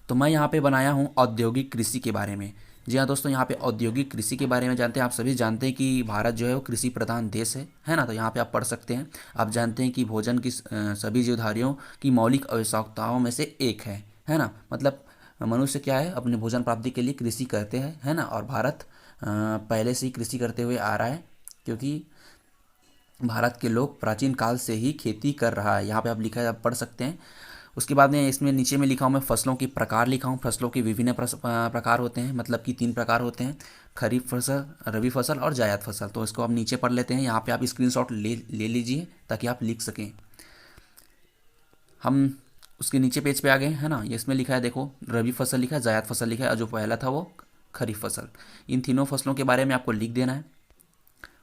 तो मैं यहाँ पे बनाया हूँ औद्योगिक कृषि के बारे में। जी हाँ दोस्तों, यहाँ पे औद्योगिक कृषि के बारे में जानते हैं। आप सभी जानते हैं कि भारत जो है वो कृषि प्रधान देश है ना। तो यहाँ पे आप पढ़ सकते हैं। आप जानते हैं कि भोजन की सभी जीवधारियों की मौलिक आवश्यकताओं में से एक है ना। मतलब मनुष्य क्या है, अपने भोजन प्राप्ति के लिए कृषि करते हैं, है ना। और भारत पहले से ही कृषि करते हुए आ रहा है, क्योंकि भारत के लोग प्राचीन काल से ही खेती कर रहा है। यहाँ पे आप लिखा है, आप पढ़ सकते हैं। उसके बाद में इसमें नीचे में लिखा हूँ मैं फसलों के प्रकार लिखा हूँ। फसलों के विभिन्न प्रकार होते हैं, मतलब कि 3 प्रकार होते हैं: खरीफ फसल, रबी फसल और जायद फसल। तो इसको आप नीचे पढ़ लेते हैं। यहाँ पे आप स्क्रीनशॉट ले लीजिए ताकि आप लिख सकें। हम उसके नीचे पेज पे आ गए, है ना। ये इसमें लिखा है, देखो, रबी फसल लिखा है, जायद फसल लिखा है, और जो पहला था वो खरीफ फसल। इन तीनों फसलों के बारे में आपको लिख देना है।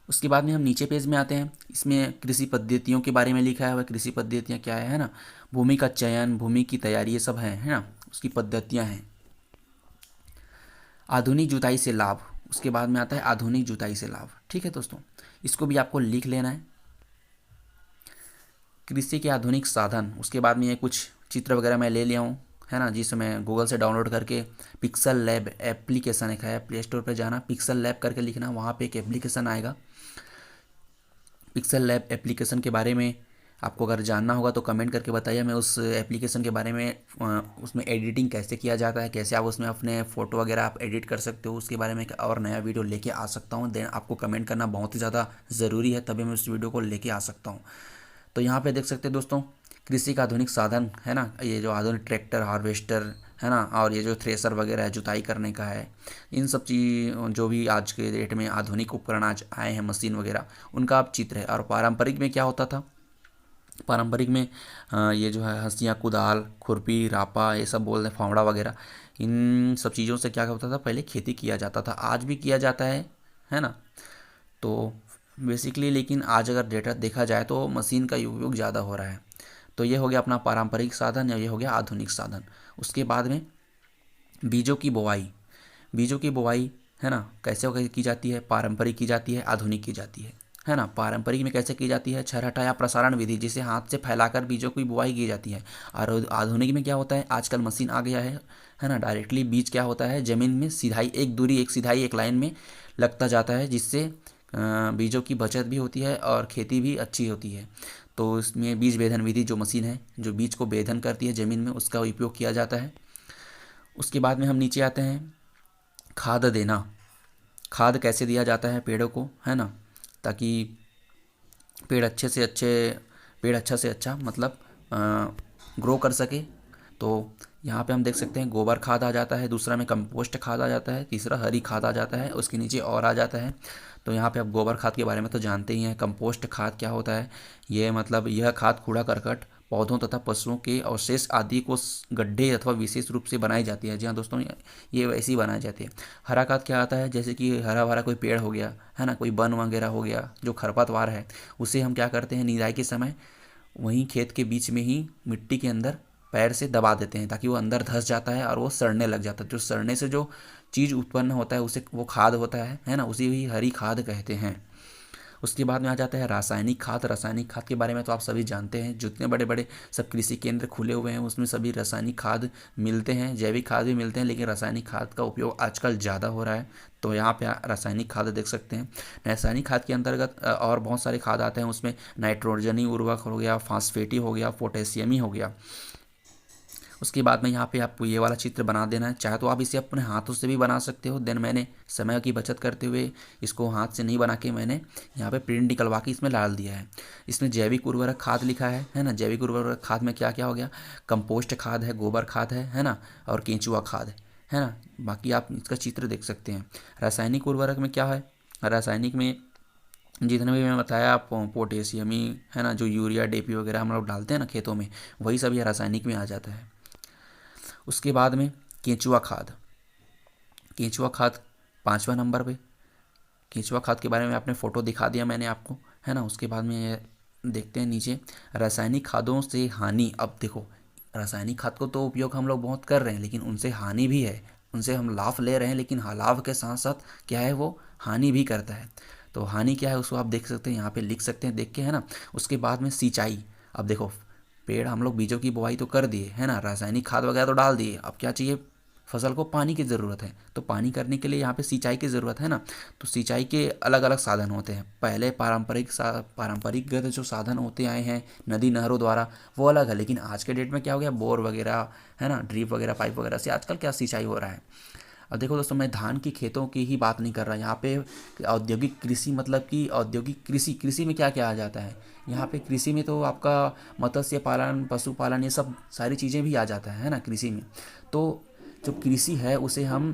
उसके बाद में हम नीचे पेज में आते हैं। इसमें कृषि पद्धतियों के बारे में लिखा है। वह कृषि पद्धतियाँ क्या है ना। भूमि का चयन, भूमि की तैयारी, ये सब है ना। उसकी पद्धतियाँ हैं। आधुनिक जुताई से लाभ, उसके बाद में आता है आधुनिक जुताई से लाभ। ठीक है दोस्तों, इसको भी आपको लिख लेना है। कृषि के आधुनिक साधन, उसके बाद में ये कुछ चित्र वगैरह मैं ले लिया हूँ, है ना, जिसे मैं गूगल से डाउनलोड करके। पिक्सल लैब एप्लीकेशन एक है, प्ले स्टोर पर जाना, पिक्सल लैब करके लिखना, वहाँ पे एक एप्लीकेशन आएगा। पिक्सल लैब एप्लीकेशन के बारे में आपको अगर जानना होगा तो कमेंट करके बताइए। मैं उस एप्लीकेशन के बारे में उसमें एडिटिंग कैसे किया जाता है, कैसे आप उसमें अपने फ़ोटो वगैरह आप एडिट कर सकते हो, उसके बारे में एक और नया वीडियो लेके आ सकता हूँ। देन आपको कमेंट करना बहुत ही ज़्यादा ज़रूरी है, तभी मैं उस वीडियो को लेके आ सकता हूँ। तो यहाँ पे देख सकते हैं दोस्तों, कृषि का आधुनिक साधन, है ना। ये जो आधुनिक ट्रैक्टर, हार्वेस्टर, है ना, और ये जो थ्रेसर वगैरह है, जुताई करने का है, इन सब चीज़ जो भी आज के डेट में आधुनिक उपकरण आज आए हैं, मशीन वगैरह, उनका अब चित्र है। और पारंपरिक में क्या होता था, पारंपरिक में ये जो है हंसिया, कुदाल, खुरपी, रापा, ये सब बोलते हैं, फावड़ा वगैरह, इन सब चीज़ों से क्या होता था, पहले खेती किया जाता था। आज भी किया जाता है ना। तो बेसिकली, लेकिन आज अगर डेटा देखा जाए तो मशीन का उपयोग ज़्यादा हो रहा है। तो ये हो गया अपना पारंपरिक साधन, या ये हो गया आधुनिक साधन। उसके बाद में बीजों की बुवाई, बीजों की बुवाई, है ना, कैसे की जाती है, पारंपरिक की जाती है, आधुनिक की जाती है ना। पारंपरिक में कैसे की जाती है, छरहटा या प्रसारण विधि, जिसे हाथ से फैलाकर बीजों की बुवाई की जाती है। और आधुनिक में क्या होता है, आजकल मशीन आ गया है ना। डायरेक्टली बीज क्या होता है, ज़मीन में सीधाई, एक सीधाई एक लाइन में लगता जाता है, जिससे बीजों की बचत भी होती है और खेती भी अच्छी होती है। तो इसमें बीज बेधन विधि जो मशीन है, जो बीज को बेधन करती है ज़मीन में, उसका उपयोग किया जाता है। उसके बाद में हम नीचे आते हैं, खाद देना। खाद कैसे दिया जाता है पेड़ों को, है ना, ताकि पेड़ अच्छे से अच्छे, पेड़ अच्छा से अच्छा मतलब ग्रो कर सके। तो यहाँ पे हम देख सकते हैं गोबर खाद आ जाता है, दूसरा में कंपोस्ट खाद आ जाता है, तीसरा हरी खाद आ जाता है, उसके नीचे और आ जाता है। तो यहाँ पे आप गोबर खाद के बारे में तो जानते ही हैं। कंपोस्ट खाद क्या होता है, ये मतलब यह खाद कूड़ा करकट, पौधों तथा पशुओं के अवशेष आदि को गड्ढे अथवा विशेष रूप से बनाई जाती है। जी हाँ दोस्तों, ये वैसी बनाई जाती है। हरा खाद क्या आता है, जैसे कि हरा भरा कोई पेड़ हो गया, है ना, कोई वन वगैरह हो गया जो खरपतवार है, उसे हम क्या करते हैं, निराई के समय वहीं खेत के बीच में ही मिट्टी के अंदर पैर से दबा देते हैं, ताकि वो अंदर धंस जाता है और वो सड़ने लग जाता है। जो सड़ने से जो चीज़ उत्पन्न होता है उसे वो खाद होता है ना, उसी ही हरी खाद कहते हैं। उसके बाद में आ जाता है रासायनिक खाद। रासायनिक खाद के बारे में तो आप सभी जानते हैं, जितने बड़े बड़े सब कृषि केंद्र खुले हुए हैं उसमें सभी रासायनिक खाद मिलते हैं, जैविक खाद भी मिलते हैं, लेकिन रासायनिक खाद का उपयोग आजकल ज़्यादा हो रहा है। तो यहाँ पे रासायनिक खाद देख सकते हैं। रासायनिक खाद के अंतर्गत और बहुत सारे खाद आते हैं, उसमें नाइट्रोजनी उर्वरक हो गया, फास्फेटी हो गया, पोटेशियमी हो गया। उसके बाद में यहाँ पे आपको ये वाला चित्र बना देना है। चाहे तो आप इसे अपने हाथों से भी बना सकते हो। देन मैंने समय की बचत करते हुए इसको हाथ से नहीं बना के मैंने यहाँ पे प्रिंट निकलवा के इसमें डाल दिया है। इसमें जैविक उर्वरक खाद लिखा है ना। जैविक उर्वरक खाद में क्या क्या हो गया, कंपोस्ट खाद है, गोबर खाद है ना, और केंचुआ खाद है ना। बाकी आप इसका चित्र देख सकते हैं। रासायनिक उर्वरक में क्या है, रासायनिक में जितने भी मैं बताया, पोटेशियम ही, है ना, जो यूरिया डीएपी वगैरह हम लोग डालते हैं ना खेतों में, वही सब ये रासायनिक में आ जाता है। उसके बाद में केंचुआ खाद। केंचुआ खाद 5वां नंबर पे। केंचुआ खाद के बारे में आपने फ़ोटो दिखा दिया मैंने आपको, है ना। उसके बाद में देखते हैं नीचे, रासायनिक खादों से हानि। अब देखो, रासायनिक खाद को तो उपयोग हम लोग बहुत कर रहे हैं, लेकिन उनसे हानि भी है। उनसे हम लाभ ले रहे हैं, लेकिन लाभ के साथ साथ क्या है, वो हानि भी करता है। तो हानि क्या है उसको आप देख सकते हैं, यहाँ पे लिख सकते हैं देख के, है ना। उसके बाद में सिंचाई। अब देखो, पेड़ हम लोग बीजों की बुआई तो कर दिए है ना, रासायनिक खाद वगैरह तो डाल दिए, अब क्या चाहिए, फसल को पानी की ज़रूरत है। तो पानी करने के लिए यहाँ पे सिंचाई की ज़रूरत है ना। तो सिंचाई के अलग अलग साधन होते हैं। पहले पारंपरिक जो साधन होते आए हैं नदी नहरों द्वारा, वो अलग है। लेकिन आज के डेट में क्या हो गया, बोर वगैरह है ना, ड्रिप वगैरह, पाइप वगैरह से आजकल क्या सिंचाई हो रहा है। अब देखो दोस्तों, मैं धान की खेतों की ही बात नहीं कर रहा यहाँ पे। औद्योगिक कृषि मतलब कि औद्योगिक कृषि, कृषि में क्या क्या आ जाता है यहाँ पे। कृषि में तो आपका मत्स्य पालन, पशुपालन, ये सब सारी चीज़ें भी आ जाता है ना कृषि में। तो जो कृषि है उसे हम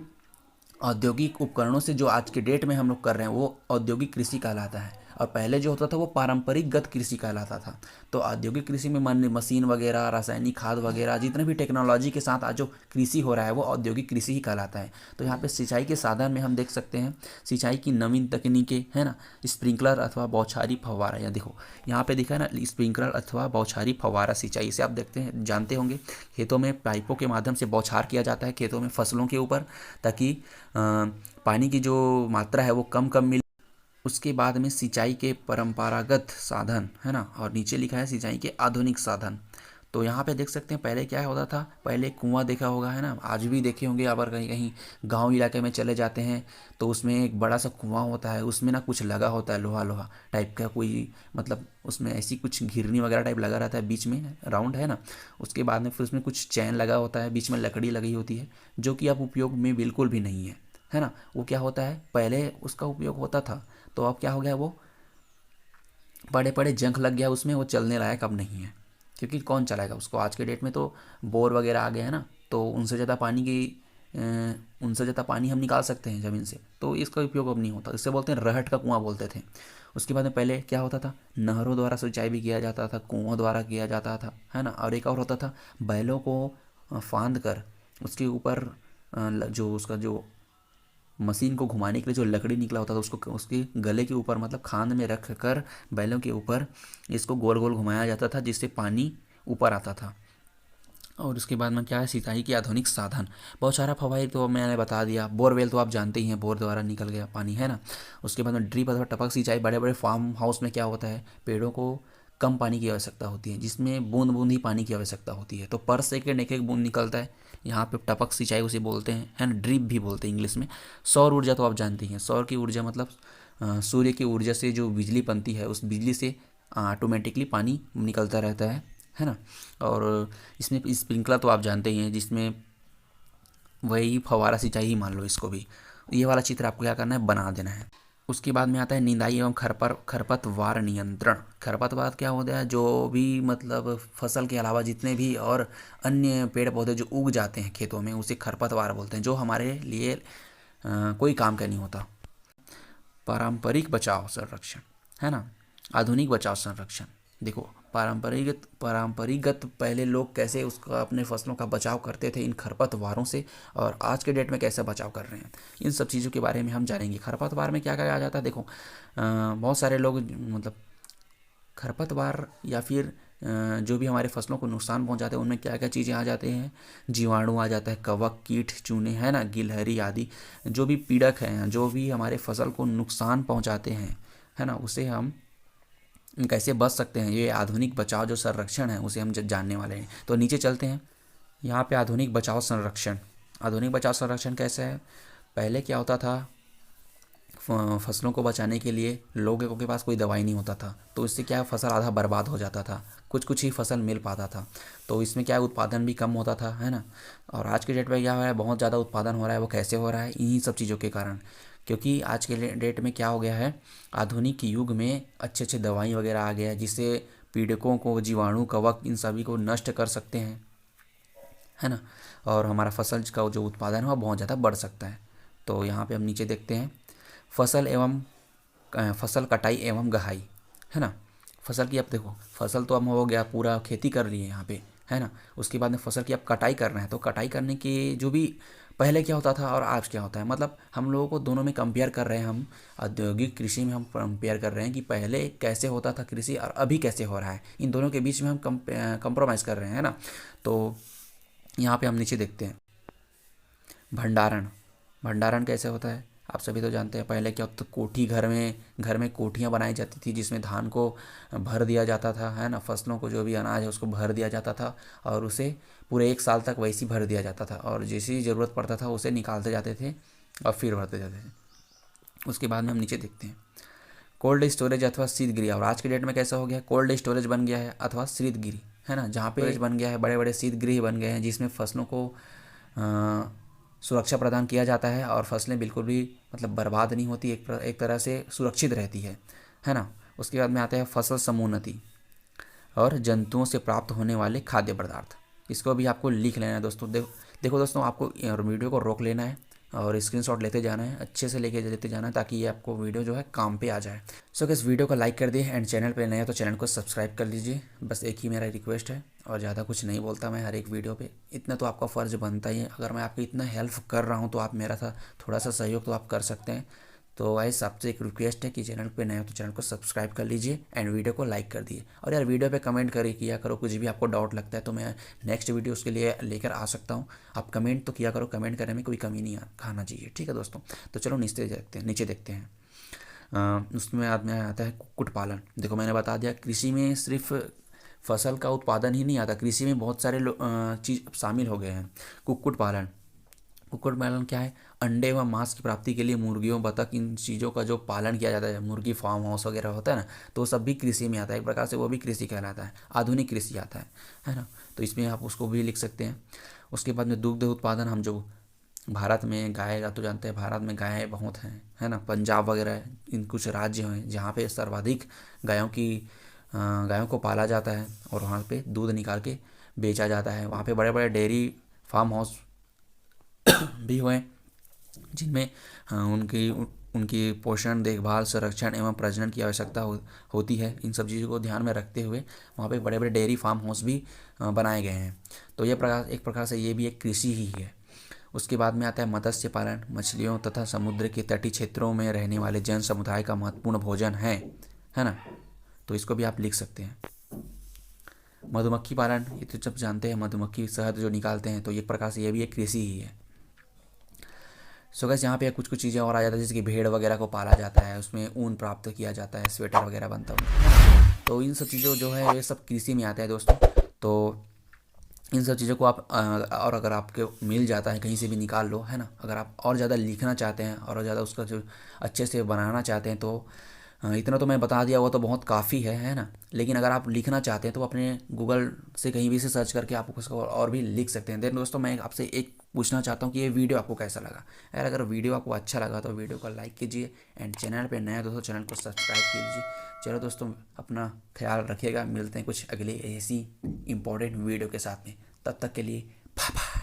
औद्योगिक उपकरणों से जो आज के डेट में हम लोग कर रहे हैं वो औद्योगिक कृषि कहलाता है। और पहले जो होता था वो पारंपरिकगत कृषि कहलाता था। तो औद्योगिक कृषि में मशीन वगैरह, रासायनिक खाद वगैरह, जितने भी टेक्नोलॉजी के साथ आज जो कृषि हो रहा है वो औद्योगिक कृषि ही कहलाता है। तो यहाँ पे सिंचाई के साधन में हम देख सकते हैं सिंचाई की नवीन तकनीकें है ना, स्प्रिंकलर अथवा बौछारी फव्वारा। या देखो यहाँ पे दिखा है ना, स्प्रिंकलर अथवा बौछारी फव्वारा सिंचाई, इसे आप देखते हैं, जानते होंगे। खेतों में पाइपों के माध्यम से बौछार किया जाता है खेतों में फसलों के ऊपर, ताकि पानी की जो मात्रा है वो कम कम मिले। उसके बाद में सिंचाई के परंपरागत साधन है ना, और नीचे लिखा है सिंचाई के आधुनिक साधन। तो यहाँ पे देख सकते हैं पहले क्या होता था, पहले कुआं देखा होगा है ना, आज भी देखे होंगे। अगर कहीं कहीं गांव इलाके में चले जाते हैं तो उसमें एक बड़ा सा कुआं होता है, उसमें ना कुछ लगा होता है, लोहा लोहा टाइप का कोई, मतलब उसमें ऐसी कुछ घिरनी वगैरह टाइप लगा रहता है बीच में, राउंड है ना। उसके बाद में फिर उसमें कुछ चैन लगा होता है, बीच में लकड़ी लगी होती है, जो कि अब उपयोग में बिल्कुल भी नहीं है ना। वो क्या होता है, पहले उसका उपयोग होता था, तो अब क्या हो गया, वो बड़े बड़े जंख लग गया उसमें, वो चलने लायक अब नहीं है। क्योंकि कौन चलाएगा उसको, आज के डेट में तो बोर वगैरह आ गए हैं ना, तो उनसे ज़्यादा पानी हम निकाल सकते हैं ज़मीन से, तो इसका उपयोग अब नहीं होता। इससे बोलते हैं रहट का कुआं बोलते थे। उसके बाद में पहले क्या होता था, नहरों द्वारा सिंचाई भी किया जाता था, कुओं द्वारा किया जाता था है ना। और एक और होता था, बैलों को फांद कर उसके ऊपर जो उसका जो मशीन को घुमाने के लिए जो लकड़ी निकला होता था उसको उसके गले के ऊपर, मतलब खांद में रख कर बैलों के ऊपर इसको गोल गोल घुमाया जाता था, जिससे पानी ऊपर आता था। और उसके बाद में क्या है, सिंचाई के आधुनिक साधन, बौछारा फव्वारी तो मैंने बता दिया, बोरवेल तो आप जानते ही हैं, बोर द्वारा निकल गया पानी है ना। उसके बाद में ड्रिप अथवा टपक सिंचाई, बड़े बड़े फार्म हाउस में क्या होता है, पेड़ों को कम पानी की आवश्यकता होती है, जिसमें बूंद बूंद ही पानी की आवश्यकता होती है, तो पर सेकेंड एक एक बूंद निकलता है। यहाँ पे टपक सिंचाई उसे बोलते हैं है ना, ड्रिप भी बोलते हैं इंग्लिश में। सौर ऊर्जा तो आप जानते ही हैं, सौर की ऊर्जा मतलब सूर्य की ऊर्जा से जो बिजली बनती है, उस बिजली से ऑटोमेटिकली पानी निकलता रहता है ना। और इसमें स्प्रिंकलर तो आप जानते ही हैं, जिसमें वही फव्वारा सिंचाई ही मान लो इसको भी। ये वाला चित्र आपको क्या करना है, बना देना है। उसके बाद में आता है निंदाई एवं खरपतवार नियंत्रण। खरपतवार क्या होता है, जो भी मतलब फसल के अलावा जितने भी और अन्य पेड़ पौधे जो उग जाते हैं खेतों में, उसे खरपतवार बोलते हैं, जो हमारे लिए कोई काम का नहीं होता। पारंपरिक बचाव संरक्षण है ना, आधुनिक बचाव संरक्षण। देखो पारंपरिकगत पहले लोग कैसे उसका अपने फसलों का बचाव करते थे इन खरपतवारों से, और आज के डेट में कैसे बचाव कर रहे हैं, इन सब चीज़ों के बारे में हम जानेंगे। खरपतवार में क्या क्या आ जाता है, देखो बहुत सारे लोग मतलब खरपतवार या फिर जो भी हमारे फसलों को नुकसान पहुंचाते हैं, उनमें क्या क्या चीज़ें आ जाते हैं, जीवाणु आ जाता है, कवक, कीट, चूने है ना, गिलहरी आदि, जो भी पीड़क हैं, जो भी हमारे फसल को नुकसान पहुंचाते हैं है ना, उसे हम कैसे बच सकते हैं, ये आधुनिक बचाव जो संरक्षण है उसे हम जानने वाले हैं। तो नीचे चलते हैं, यहाँ पे आधुनिक बचाव संरक्षण। आधुनिक बचाव संरक्षण कैसे है, पहले क्या होता था, फसलों को बचाने के लिए लोगों के पास कोई दवाई नहीं होता था, तो इससे क्या फसल आधा बर्बाद हो जाता था, कुछ कुछ ही फसल मिल पाता था, तो इसमें क्या उत्पादन भी कम होता था है ना। और आज के डेट में क्या हो रहा है, बहुत ज़्यादा उत्पादन हो रहा है। वो कैसे हो रहा है, इन्हीं सब चीज़ों के कारण। क्योंकि आज के डेट में क्या हो गया है, आधुनिक युग में अच्छे अच्छे दवाई वगैरह आ गया है, जिससे पीड़कों को, जीवाणु, कवक, इन सभी को नष्ट कर सकते हैं है ना। और हमारा फसल का जो उत्पादन है वो बहुत ज़्यादा बढ़ सकता है। तो यहाँ पे हम नीचे देखते हैं, फसल कटाई एवं गहाई है ना। फसल की अब देखो, फसल तो अब हो गया, पूरा खेती कर रही है यहाँ पे है ना। उसके बाद में फसल की अब कटाई करना है, तो कटाई करने के जो भी पहले क्या होता था और आज क्या होता है, मतलब हम लोगों को दोनों में कंपेयर कर रहे हैं, हम औद्योगिक कृषि में हम कंपेयर कर रहे हैं कि पहले कैसे होता था कृषि और अभी कैसे हो रहा है, इन दोनों के बीच में हम कंप्रोमाइज़ कर रहे हैं ना। तो यहाँ पे हम नीचे देखते हैं, भंडारण। भंडारण कैसे होता है, आप सभी तो जानते हैं पहले क्या होता, कोठी घर में कोठियाँ बनाई जाती थी जिसमें धान को भर दिया जाता था, है ना, फसलों को जो भी अनाज है उसको भर दिया जाता था और उसे पूरे 1 साल तक वैसे ही भर दिया जाता था और जैसी ज़रूरत पड़ता था उसे निकालते जाते थे और फिर भरते जाते थे। उसके बाद में हम नीचे देखते हैं कोल्ड स्टोरेज अथवा शीतगृह। और आज के डेट में कैसा हो गया, कोल्ड स्टोरेज बन गया है अथवा शीतगृह, है ना, जहाँ पे बन गया है, बड़े बड़े शीतगृह बन गए हैं जिसमें फसलों को सुरक्षा प्रदान किया जाता है और फसलें बिल्कुल भी मतलब बर्बाद नहीं होती, एक तरह से सुरक्षित रहती है ना। उसके बाद में आता है फसल समुन्नति और जंतुओं से प्राप्त होने वाले खाद्य पदार्थ। इसको भी आपको लिख लेना है दोस्तों। देखो दोस्तों, आपको वीडियो को रोक लेना है और स्क्रीनशॉट लेते जाना है, अच्छे से लेते जाना है ताकि ये आपको वीडियो जो है काम पे आ जाए। सो इस वीडियो को लाइक कर दिए एंड चैनल पे नए हैं तो चैनल को सब्सक्राइब कर लीजिए। बस एक ही मेरा रिक्वेस्ट है और ज़्यादा कुछ नहीं बोलता मैं हर एक वीडियो पे, इतना तो आपका फ़र्ज़ बनता ही है। अगर मैं आपकी इतना हेल्प कर रहा हूँ तो आप मेरा थोड़ा सा सहयोग तो आप कर सकते हैं। तो वाइस आपसे एक रिक्वेस्ट है कि चैनल पे नए हो तो चैनल को सब्सक्राइब कर लीजिए एंड वीडियो को लाइक कर दिए। और यार वीडियो पे कमेंट किया करो, कुछ भी आपको डाउट लगता है तो मैं नेक्स्ट वीडियो उसके लिए लेकर आ सकता हूँ। आप कमेंट तो किया करो, कमेंट करने में कोई कमी नहीं खाना चाहिए, ठीक है दोस्तों। तो चलो नीचे देखते हैं। उसमें आदमी आता है कुक्कुट पालन। देखो मैंने बता दिया, कृषि में सिर्फ फसल का उत्पादन ही नहीं आता, कृषि में बहुत सारे चीज़ शामिल हो गए हैं। कुक्कुट पालन क्या है, अंडे व मांस की प्राप्ति के लिए मुर्गियों, बतख, इन चीज़ों का जो पालन किया जाता है, मुर्गी फार्म हाउस वगैरह होता है ना, तो सब भी कृषि में आता है। एक प्रकार से वो भी कृषि कहलाता है, आधुनिक कृषि आता है ना। तो इसमें आप उसको भी लिख सकते हैं। उसके बाद में दुग्ध उत्पादन, हम जो भारत में गाय का तो जानते हैं, भारत में गायें बहुत हैं, है ना, पंजाब वगैरह इन कुछ राज्य हैं जहाँ पे सर्वाधिक गायों को पाला जाता है और वहाँ पे दूध निकाल के बेचा जाता है। वहाँ पे बड़े बड़े डेयरी फार्म हाउस भी हुए जिनमें उनकी पोषण, देखभाल, संरक्षण एवं प्रजनन की आवश्यकता होती है। इन सब चीज़ों को ध्यान में रखते हुए वहाँ पे बड़े बड़े डेयरी फार्म हाउस भी बनाए गए हैं। तो ये एक प्रकार से ये भी एक कृषि ही है। उसके बाद में आता है मत्स्य पालन। मछलियों तथा समुद्र के तटीय क्षेत्रों में रहने वाले जन समुदाय का महत्वपूर्ण भोजन है ना, तो इसको भी आप लिख सकते हैं। मधुमक्खी पालन, ये तो सब जानते हैं, मधुमक्खी शहद जो निकालते हैं, तो एक प्रकार से ये भी एक कृषि ही है। सो गैस यहाँ पे कुछ चीज़ें और आ जाता है, जैसे कि भेड़ वगैरह को पाला जाता है, उसमें ऊन प्राप्त किया जाता है, स्वेटर वगैरह बनता है। तो इन सब चीज़ों जो है ये सब कृषि में आते हैं दोस्तों। तो इन सब चीज़ों को आप और अगर आपको मिल जाता है कहीं से भी निकाल लो, है ना। अगर आप और ज़्यादा लिखना चाहते हैं और ज़्यादा उसका जो अच्छे से बनाना चाहते हैं तो इतना तो मैं बता दिया, वो तो बहुत काफ़ी है ना। लेकिन अगर आप लिखना चाहते हैं तो अपने गूगल से कहीं भी से सर्च करके आप उसको और भी लिख सकते हैं। देन दोस्तों मैं आपसे एक पूछना चाहता हूँ कि ये वीडियो आपको कैसा लगा। अगर वीडियो आपको अच्छा लगा तो वीडियो को लाइक कीजिए एंड चैनल पे नए दोस्तों चैनल को सब्सक्राइब कीजिए। चलो दोस्तों, अपना ख्याल रखिएगा, मिलते हैं कुछ अगले ऐसी इंपॉर्टेंट वीडियो के साथ में। तब तक के लिए बाय बाय।